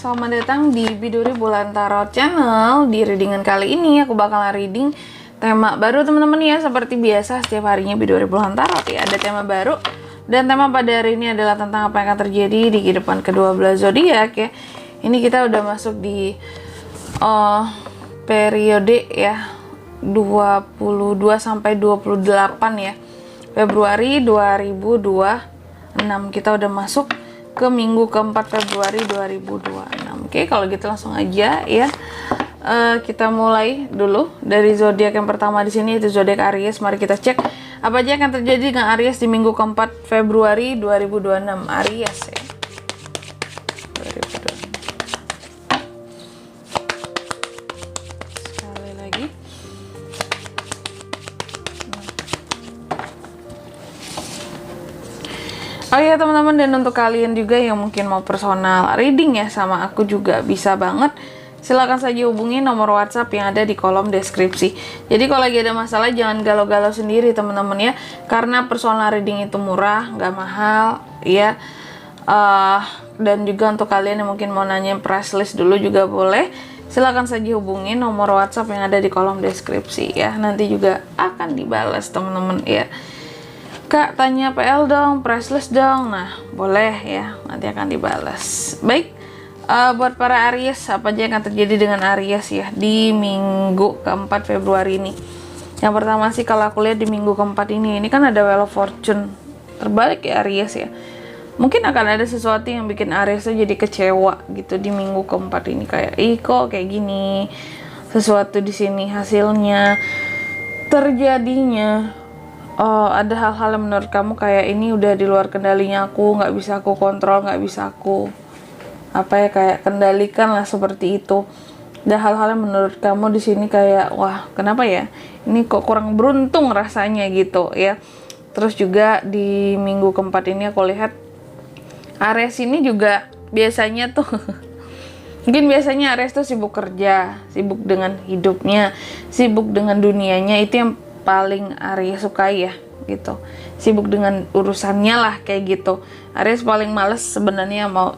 selamat datang di Biduri Bulan Tarot Channel. Di readingan kali ini aku bakalan reading tema baru teman-teman ya. Seperti biasa setiap harinya Biduri Bulan Tarot ya ada tema baru. Dan tema pada hari ini adalah tentang apa yang akan terjadi di kehidupan ke-12 zodiak ya. Ini kita udah masuk di periode ya 22 sampai 28 ya. Februari 2026 kita udah masuk ke minggu keempat Februari 2026. Oke, kalau gitu langsung aja ya. Kita mulai dulu dari zodiak yang pertama di sini, itu zodiak Aries. Mari kita cek apa aja yang akan terjadi dengan Aries di minggu keempat Februari 2026. Aries ya. 2026. Sekali lagi. Oh iya teman-teman, dan untuk kalian juga yang mungkin mau personal reading ya sama aku juga bisa banget. Silahkan saja hubungi nomor WhatsApp yang ada di kolom deskripsi. Jadi kalau lagi ada masalah jangan galau-galau sendiri teman-teman ya. Karena personal reading itu murah, nggak mahal ya. Dan juga untuk kalian yang mungkin mau nanya price list dulu juga boleh. Silahkan saja hubungi nomor WhatsApp yang ada di kolom deskripsi ya. Nanti juga akan dibalas teman-teman ya. Kak, tanya PL dong, priceless dong. Nah, boleh ya, nanti akan dibalas. Baik, buat para Aries, apa aja yang akan terjadi dengan Aries ya di minggu keempat Februari ini. Yang pertama sih kalau aku lihat di minggu keempat ini kan ada Wheel of Fortune terbalik ya Aries ya. Mungkin akan ada sesuatu yang bikin Aries tuh jadi kecewa gitu di minggu keempat ini, kayak kok kayak gini. Sesuatu di sini hasilnya terjadinya ada hal-hal yang menurut kamu kayak ini udah di luar kendalinya aku, nggak bisa aku kontrol, nggak bisa aku kayak kendalikan lah, seperti itu. Ada hal-hal yang menurut kamu di sini kayak wah kenapa ya ini kok kurang beruntung rasanya gitu ya. Terus juga di minggu keempat ini aku lihat Aries ini juga biasanya tuh mungkin biasanya Aries tuh sibuk kerja, sibuk dengan hidupnya, sibuk dengan dunianya, itu yang paling Aries sukai ya gitu. Sibuk dengan urusannya lah kayak gitu. Aries paling males sebenarnya mau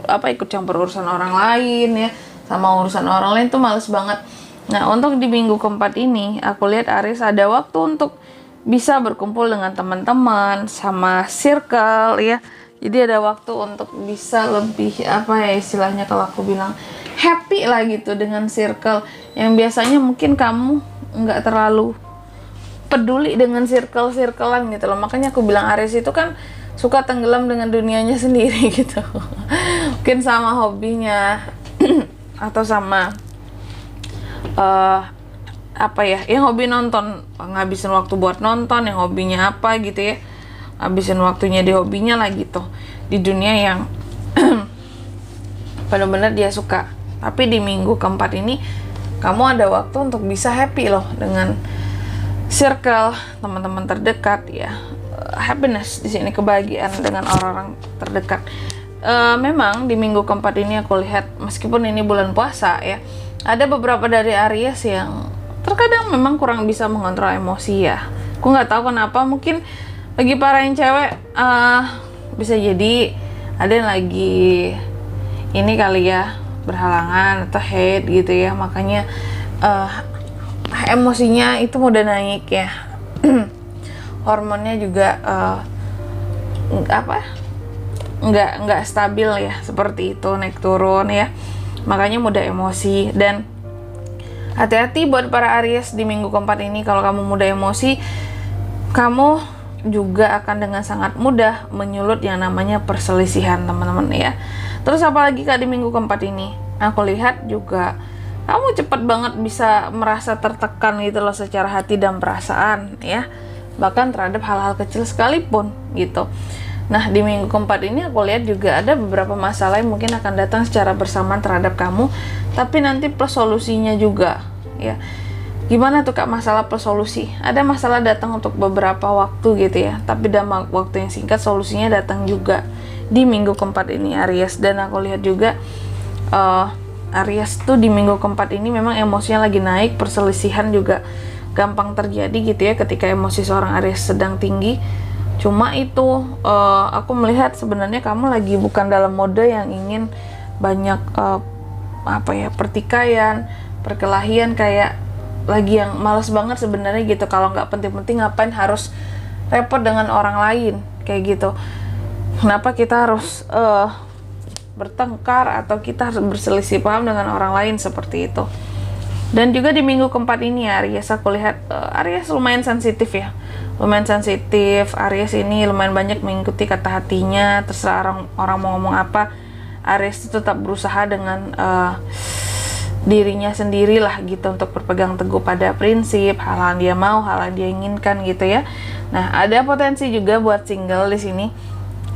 ikut campur urusan orang lain ya. Sama urusan orang lain tuh males banget. Nah, untuk di minggu keempat ini aku lihat Aries ada waktu untuk bisa berkumpul dengan teman-teman sama circle ya. Jadi ada waktu untuk bisa lebih istilahnya kalau aku bilang happy lah gitu dengan circle yang biasanya mungkin kamu nggak terlalu peduli dengan circle-circlean gitu loh. Makanya aku bilang Aries itu kan suka tenggelam dengan dunianya sendiri gitu. Mungkin sama hobinya atau sama yang hobi nonton, ngabisin waktu buat nonton, yang hobinya apa gitu ya. Ngabisin waktunya di hobinya lah gitu. Di dunia yang benar-benar dia suka. Tapi di minggu keempat ini kamu ada waktu untuk bisa happy loh dengan circle teman-teman terdekat ya. Happiness di sini, kebahagiaan dengan orang-orang terdekat. Memang di minggu keempat ini aku lihat meskipun ini bulan puasa ya, ada beberapa dari Aries yang terkadang memang kurang bisa mengontrol emosi ya. Aku nggak tahu kenapa, mungkin bagi para yang cewek bisa jadi ada yang lagi ini kali ya berhalangan atau hate gitu ya, makanya emosinya itu mudah naik ya. Hormonnya juga nggak stabil ya, seperti itu, naik turun ya, makanya mudah emosi. Dan hati-hati buat para Aries di minggu keempat ini, kalau kamu mudah emosi kamu juga akan dengan sangat mudah menyulut yang namanya perselisihan teman-teman ya. Terus apalagi Kak di minggu keempat ini aku lihat juga kamu cepat banget bisa merasa tertekan gitu loh secara hati dan perasaan ya. Bahkan terhadap hal-hal kecil sekalipun gitu. Nah di minggu keempat ini aku lihat juga ada beberapa masalah yang mungkin akan datang secara bersamaan terhadap kamu. Tapi nanti plus solusinya juga ya. Gimana tuh Kak masalah plus solusi? Ada masalah datang untuk beberapa waktu gitu ya. Tapi dalam waktu yang singkat solusinya datang juga di minggu keempat ini Aries. Dan aku lihat juga Aries tuh di minggu keempat ini memang emosinya lagi naik, perselisihan juga gampang terjadi gitu ya ketika emosi seorang Aries sedang tinggi. Cuma itu aku melihat sebenarnya kamu lagi bukan dalam mode yang ingin banyak pertikaian, perkelahian, kayak lagi yang malas banget sebenarnya gitu. Kalau nggak penting-penting ngapain harus repot dengan orang lain kayak gitu. Kenapa kita harus bertengkar atau kita harus berselisih paham dengan orang lain seperti itu. Dan juga di minggu keempat ini ya Aries, aku lihat Aries lumayan sensitif ya, lumayan sensitif. Aries ini lumayan banyak mengikuti kata hatinya, terserah orang mau ngomong apa, Aries itu tetap berusaha dengan dirinya sendirilah gitu, untuk berpegang teguh pada prinsip, hal yang dia mau, hal yang dia inginkan gitu ya. Nah, ada potensi juga buat single di sini.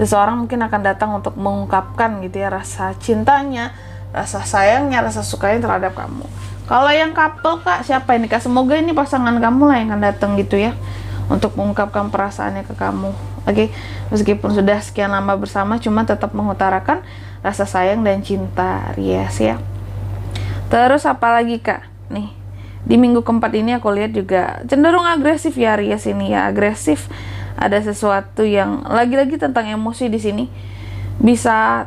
Seseorang mungkin akan datang untuk mengungkapkan gitu ya rasa cintanya, rasa sayangnya, rasa sukanya terhadap kamu. Kalau yang couple Kak, siapa ini Kak? Semoga ini pasangan kamu lah yang akan datang gitu ya, untuk mengungkapkan perasaannya ke kamu. Oke, meskipun sudah sekian lama bersama, cuma tetap mengutarakan rasa sayang dan cinta Aries ya. Terus apa lagi Kak? Nih, di minggu keempat ini aku lihat juga cenderung agresif ya Aries ini ya, agresif. Ada sesuatu yang lagi-lagi tentang emosi di sini, bisa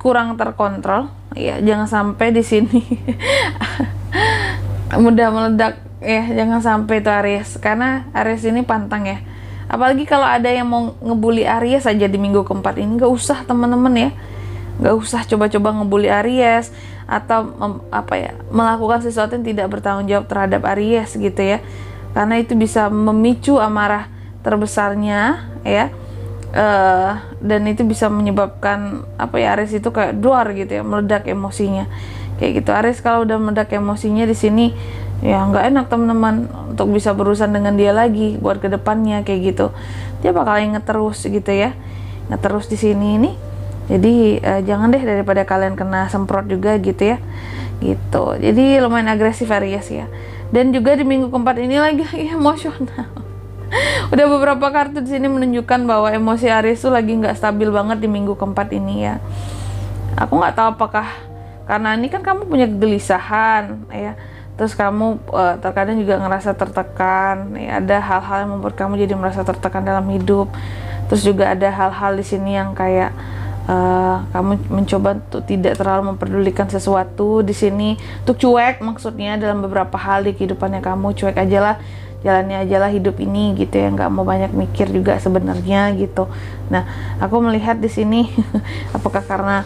kurang terkontrol ya, jangan sampai di sini mudah meledak ya, jangan sampai itu Aries, karena Aries ini pantang ya. Apalagi kalau ada yang mau ngebully Aries aja di minggu keempat ini, nggak usah teman-teman ya, nggak usah coba-coba ngebully Aries atau melakukan sesuatu yang tidak bertanggung jawab terhadap Aries gitu ya, karena itu bisa memicu amarah terbesarnya ya, dan itu bisa menyebabkan Aries itu kayak duar gitu ya, meledak emosinya kayak gitu. Aries kalau udah meledak emosinya di sini ya nggak enak teman-teman untuk bisa berurusan dengan dia lagi buat kedepannya kayak gitu. Dia bakal inget terus gitu ya, inget terus di sini ini. Jadi jangan deh, daripada kalian kena semprot juga gitu ya, gitu. Jadi lumayan agresif Aries ya. Dan juga di minggu keempat ini lagi emosional. Udah beberapa kartu di sini menunjukkan bahwa emosi Aries tuh lagi nggak stabil banget di minggu keempat ini ya. Aku nggak tahu apakah karena ini kan kamu punya kegelisahan ya, terus kamu terkadang juga ngerasa tertekan ya, ada hal-hal yang membuat kamu jadi merasa tertekan dalam hidup. Terus juga ada hal-hal di sini yang kayak kamu mencoba untuk tidak terlalu memperdulikan sesuatu di sini, untuk cuek maksudnya dalam beberapa hal di kehidupannya kamu, cuek aja lah, jalani aja lah hidup ini gitu ya, nggak mau banyak mikir juga sebenarnya gitu. Nah, aku melihat di sini apakah karena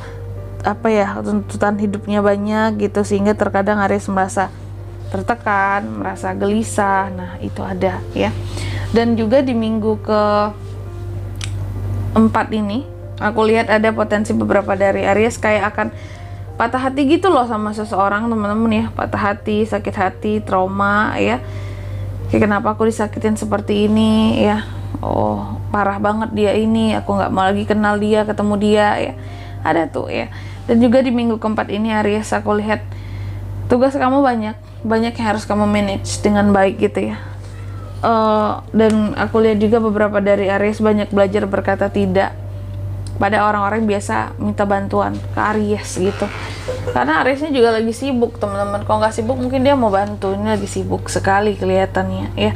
tuntutan hidupnya banyak gitu, sehingga terkadang Aries merasa tertekan, merasa gelisah. Nah, itu ada ya. Dan juga di minggu keempat ini aku lihat ada potensi beberapa dari Aries kayak akan patah hati gitu loh sama seseorang teman-teman ya, patah hati, sakit hati, trauma ya. Kayak kenapa aku disakitin seperti ini ya, oh parah banget dia ini, aku nggak mau lagi kenal dia, ketemu dia ya, ada tuh ya. Dan juga di minggu keempat ini Aries, aku lihat tugas kamu banyak yang harus kamu manage dengan baik gitu ya. Dan aku lihat juga beberapa dari Aries banyak belajar berkata tidak pada orang-orang yang biasa minta bantuan ke Aries gitu, karena Ariesnya juga lagi sibuk teman-teman. Kalau nggak sibuk mungkin dia mau bantu, ini lagi sibuk sekali kelihatannya ya.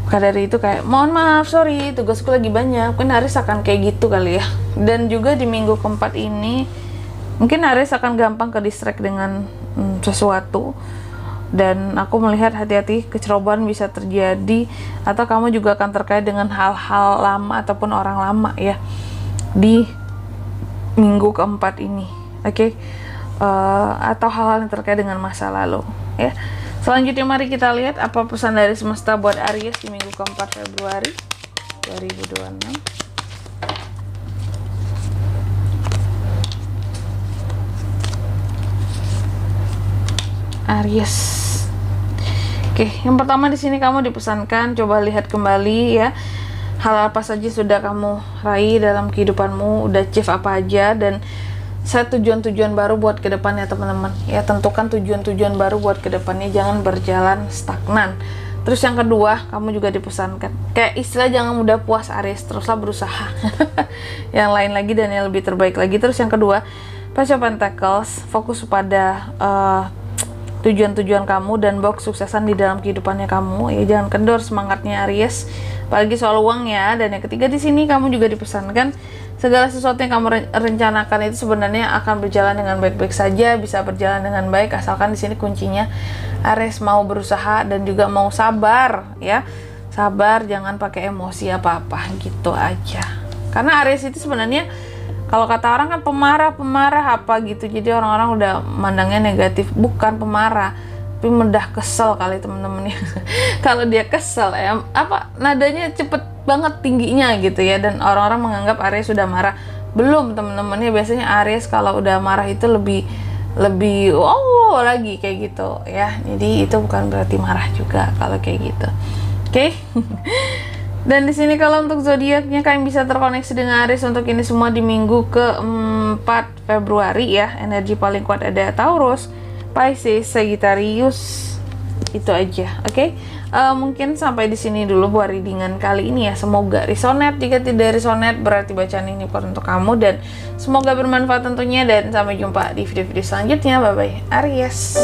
Maka dari itu kayak mohon maaf, sorry, tugasku lagi banyak. Mungkin Aries akan kayak gitu kali ya. Dan juga di minggu keempat ini mungkin Aries akan gampang ke distract dengan sesuatu. Dan aku melihat hati-hati, kecerobohan bisa terjadi, atau kamu juga akan terkait dengan hal-hal lama ataupun orang lama ya di minggu keempat ini, oke? Atau hal-hal yang terkait dengan masa lalu ya. Selanjutnya mari kita lihat apa pesan dari semesta buat Aries di minggu keempat Februari 2026. Aries. Oke, yang pertama di sini kamu dipesankan coba lihat kembali ya, hal apa saja sudah kamu raih dalam kehidupanmu, udah achieve apa aja, dan set tujuan-tujuan baru buat kedepannya teman-teman ya. Tentukan tujuan-tujuan baru buat kedepannya, jangan berjalan stagnan. Terus yang kedua, kamu juga dipesankan kayak istilah jangan mudah puas Aries, teruslah berusaha yang lain lagi dan yang lebih terbaik lagi. Terus yang kedua, Page of Pentacles, fokus pada tujuan-tujuan kamu dan bawa kesuksesan di dalam kehidupannya kamu ya, jangan kendor semangatnya Aries, apalagi soal uang ya. Dan yang ketiga di sini kamu juga dipesankan segala sesuatu yang kamu rencanakan itu sebenarnya akan berjalan dengan baik-baik saja, bisa berjalan dengan baik, asalkan di sini kuncinya Aries mau berusaha dan juga mau sabar ya. Sabar, jangan pakai emosi apa-apa, gitu aja. Karena Aries itu sebenarnya kalau kata orang kan pemarah apa gitu. Jadi orang-orang udah mandangnya negatif, bukan pemarah, tapi mudah kesel kali temen-temen ya. Kalau dia kesel ya nadanya cepet banget tingginya gitu ya, dan orang-orang menganggap Aries sudah marah. Belum temen-temen ya, biasanya Aries kalau udah marah itu lebih lagi kayak gitu ya. Jadi itu bukan berarti marah juga kalau kayak gitu. Oke. Dan di sini kalau untuk zodiaknya kalian bisa terkoneksi dengan Aries untuk ini semua di minggu ke-4 Februari ya. Energi paling kuat ada Taurus, Pisces, Sagittarius. Itu aja. Oke. Mungkin sampai di sini dulu buat readingan kali ini ya. Semoga resonate. Jika tidak resonate berarti bacaan ini bukan untuk kamu, dan semoga bermanfaat tentunya, dan sampai jumpa di video-video selanjutnya. Bye bye Aries.